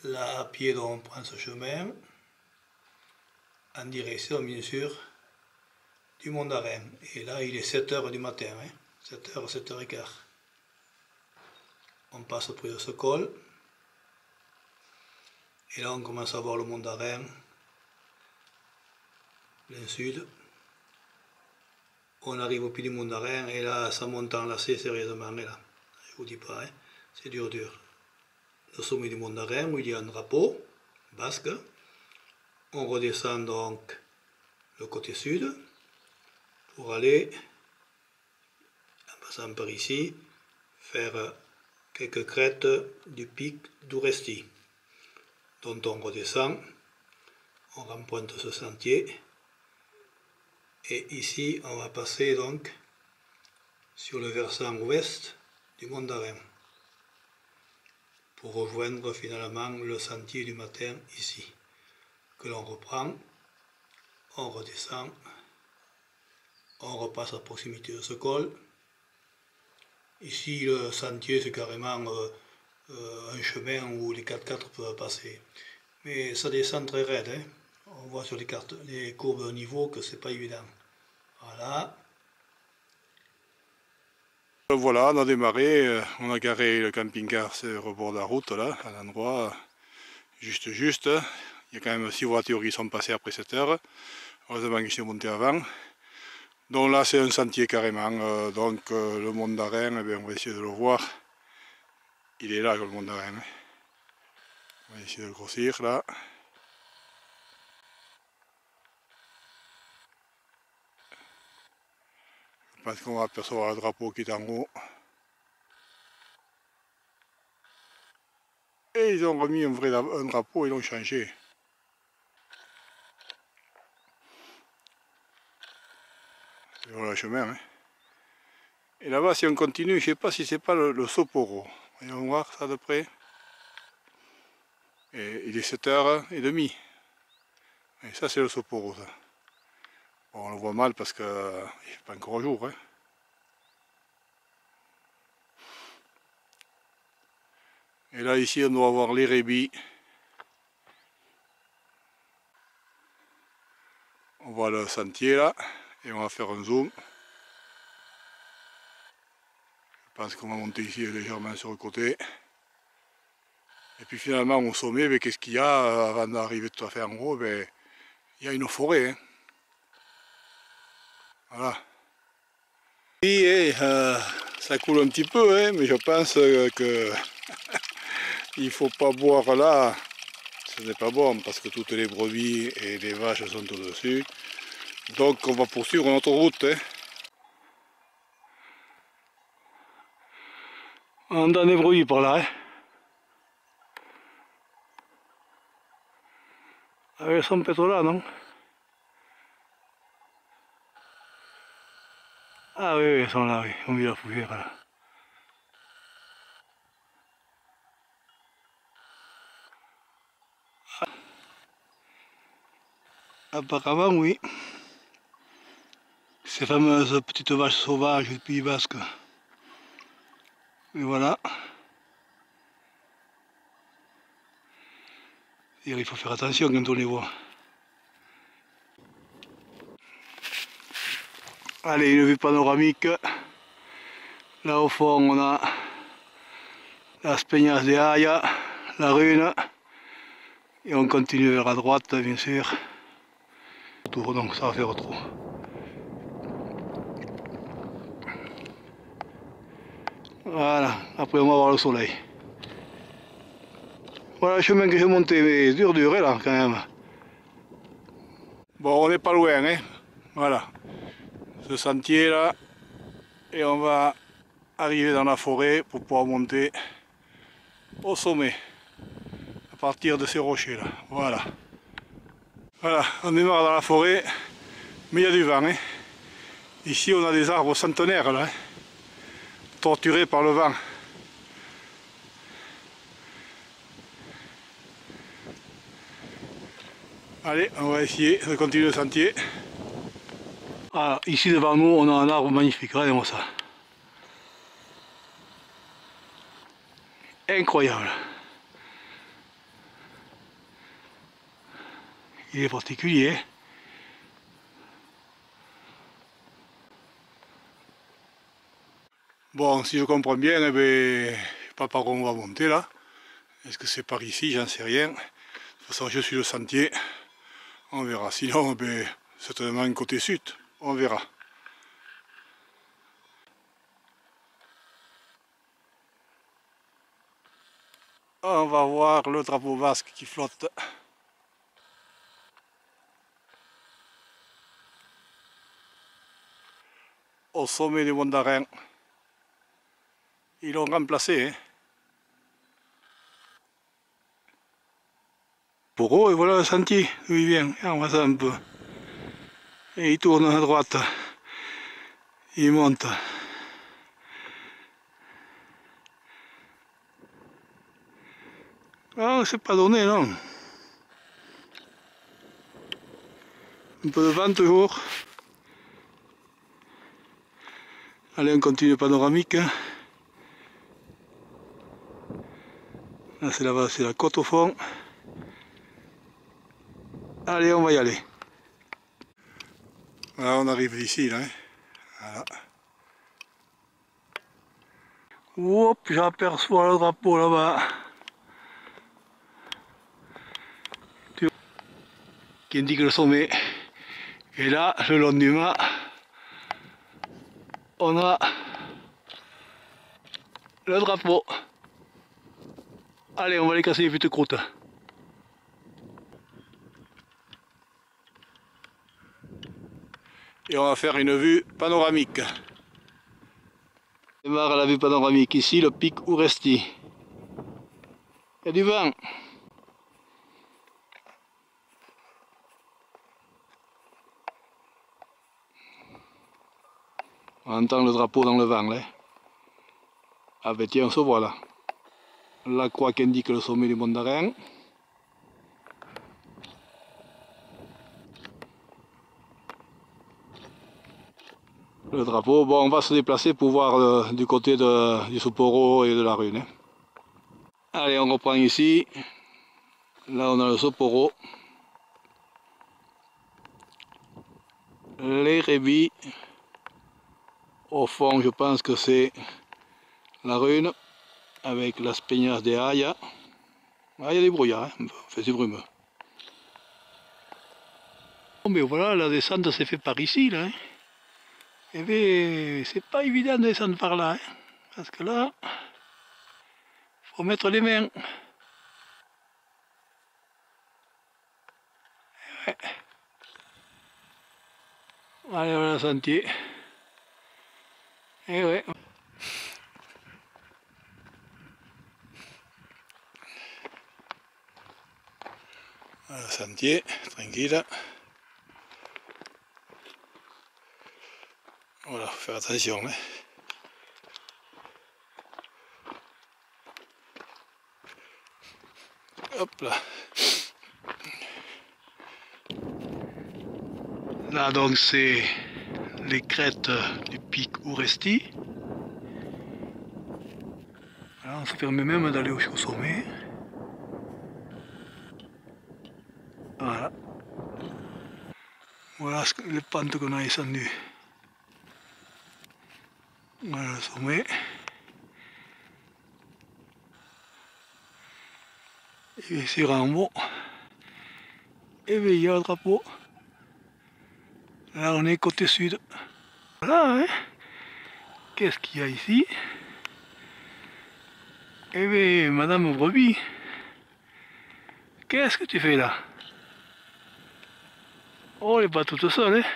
Là, à pied, donc, on prend ce chemin en direction, bien sûr, du Mont d'Arène. Et là, il est 7 h du matin, hein, 7 h, 7 h 15. On passe près de ce col. Et là, on commence à voir le Mont d'Arène, plein sud. On arrive au pied du Mont d'Arène et là, ça monte en lacet sérieusement. Et là, je vous dis pas, hein, c'est dur, dur. Le sommet du Mont d'Arène où il y a un drapeau basque. On redescend donc le côté sud pour aller, en passant par ici, faire quelques crêtes du pic d'Ouresti, dont on redescend, on rempointe ce sentier, et ici on va passer donc sur le versant ouest du Mont d'Arène, pour rejoindre finalement le sentier du matin ici, que l'on reprend, on redescend, on repasse à proximité de ce col. Ici le sentier c'est carrément un chemin où les 4x4 peuvent passer. Mais ça descend très raide, hein. On voit sur les cartes, les courbes de niveau que c'est pas évident. Voilà. Voilà, on a démarré, on a garé le camping-car sur le bord de la route là, à l'endroit juste. Il y a quand même 6 voitures qui sont passées après 7 h. Heureusement que je suis monté avant. Donc là c'est un sentier carrément, le Mont d'Arène, on va essayer de le voir. Il est là le Mont d'Arène. On va essayer de le grossir là. Je pense qu'on va apercevoir le drapeau qui est en haut. Et ils ont remis un drapeau, ils l'ont changé. Voilà le chemin. Hein. Et là-bas, si on continue, je ne sais pas si c'est pas le Soporo. Voyons voir ça de près. Et il est 7 h 30. Et ça, c'est le Soporo. Ça. Bon, on le voit mal parce qu'il ne fait pas encore jour. Hein. Et là, ici, on doit voir les rébis. On voit le sentier là. Et on va faire un zoom. Je pense qu'on va monter ici légèrement sur le côté. Et puis finalement au sommet, qu'est-ce qu'il y a avant d'arriver tout à fait en haut? Il y a une forêt. Hein. Voilà. Oui, ça coule un petit peu, hein, mais je pense que il ne faut pas boire là. Ce n'est pas bon parce que toutes les brebis et les vaches sont au-dessus. Donc on va poursuivre notre route. Hein. On entend des bruits par là. Hein. Avec son pétrole là, non? Ah oui, ils sont là, oui. On vit la fougère là. Apparemment, oui. Ces fameuses petites vaches sauvages du Pays Basque. Et voilà. Et il faut faire attention quand on les voit. Allez, une vue panoramique. Là au fond, on a la Spegnas de Haya, la Rune. Et on continue vers la droite, bien sûr. Autour, donc ça va faire trop. Voilà, après on va voir le soleil. Voilà le chemin que j'ai monté, mais dur là quand même. Bon, on n'est pas loin, hein. Voilà, ce sentier là, et on va arriver dans la forêt pour pouvoir monter au sommet, à partir de ces rochers là. Voilà. Voilà, on démarre dans la forêt, mais il y a du vent. Hein. Ici on a des arbres centenaires là, hein, torturés par le vent. Allez, on va essayer de continuer le sentier. Alors, ici devant nous, on a un arbre magnifique, regardez-moi ça. Incroyable. Il est particulier. Bon, si je comprends bien, eh ben, je sais pas par où on va monter là. Est-ce que c'est par ici? J'en sais rien. De toute façon, je suis le sentier. On verra. Sinon, eh ben, certainement côté sud. On verra. On va voir le drapeau basque qui flotte. Au sommet du Mont d'Arin. Ils l'ont remplacé. Hein. Pour eux, et voilà le sentier d'où il vient. On va ça un peu. Et il tourne à droite. Il monte. Ah, c'est pas donné, non. Un peu de vent toujours. Allez, on continue panoramique. Là, c'est la côte au fond. Allez, on va y aller. Là, on arrive d'ici, là. Hein. Voilà. Hop, j'aperçois le drapeau là-bas. Qui indique le sommet. Et là, le long du mât, on a le drapeau. Allez, on va les casser les petites croûtes. Et on va faire une vue panoramique. On démarre la vue panoramique ici, le pic Ouresti. Il y a du vent. On entend le drapeau dans le vent là. Ah ben tiens, on se voit là. La croix qui indique le sommet du Mont d'Arin. Le drapeau, bon on va se déplacer pour voir du côté du Soporo et de la Rune. Hein. Allez, on reprend ici. Là on a le Soporo. Les rébis. Au fond, je pense que c'est la Rune avec las Peñas de Haya. Ah, il y a des brouillards, hein. Enfin, c'est brumeux. Bon, mais voilà, la descente s'est faite par ici, là. Hein. Eh bien, c'est pas évident de descendre par là, hein. Parce que là, faut mettre les mains. Ouais. Allez, voilà le sentier. Eh ouais. Le sentier, tranquille. Voilà, faut faire attention. Hein. Hop là. Là donc c'est les crêtes du pic Ouresti. Voilà, on se permet même d'aller au sommet. Voilà. Voilà les pentes qu'on a descendues. Voilà le sommet. Et ici en haut. Et bien il y a le drapeau. Là on est côté sud. Voilà hein. Qu'est-ce qu'il y a ici? Eh bien Madame Brebis. Qu'est-ce que tu fais là? Oh, elle n'est pas toute seule, hein.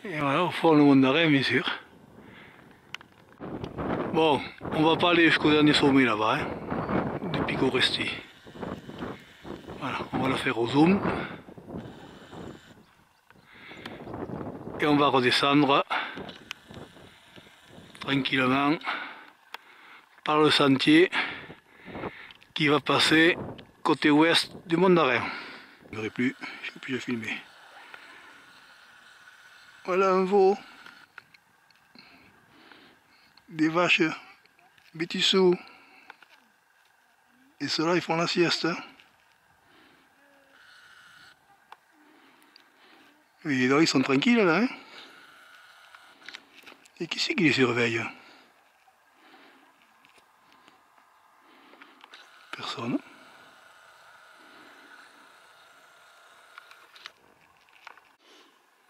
Et voilà, au fond, le Mont d'Arin, bien sûr. Bon, on va pas aller jusqu'au dernier sommet là-bas, hein, du pic Ouresti. Voilà, on va le faire au zoom. Et on va redescendre tranquillement par le sentier qui va passer côté ouest du Mont d'Arin. Je ne plus, je ne sais plus filmer. Voilà un veau, des vaches bétissou, et ceux-là ils font la sieste. Et là, ils sont tranquilles là, hein. Et qui c'est qui les surveille? Personne.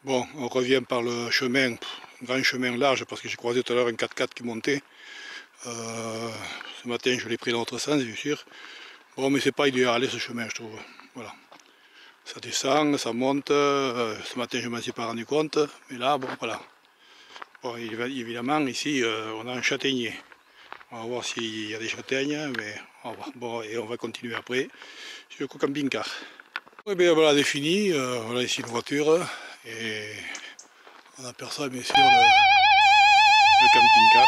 Bon, on revient par le chemin, un grand chemin large, parce que j'ai croisé tout à l'heure un 4x4 qui montait. Ce matin, je l'ai pris dans l'autre sens, bien sûr. Bon, mais c'est pas idéal ce chemin, je trouve. Voilà. Ça descend, ça monte. Ce matin, je ne m'en suis pas rendu compte. Mais là, bon, voilà. Bon, évidemment, ici, on a un châtaignier. On va voir s'il y a des châtaignes, mais on va voir. Bon, et on va continuer après sur le camping-car. Et bien voilà, c'est fini. Voilà ici une voiture. Et on aperçoit bien sûr le camping-car.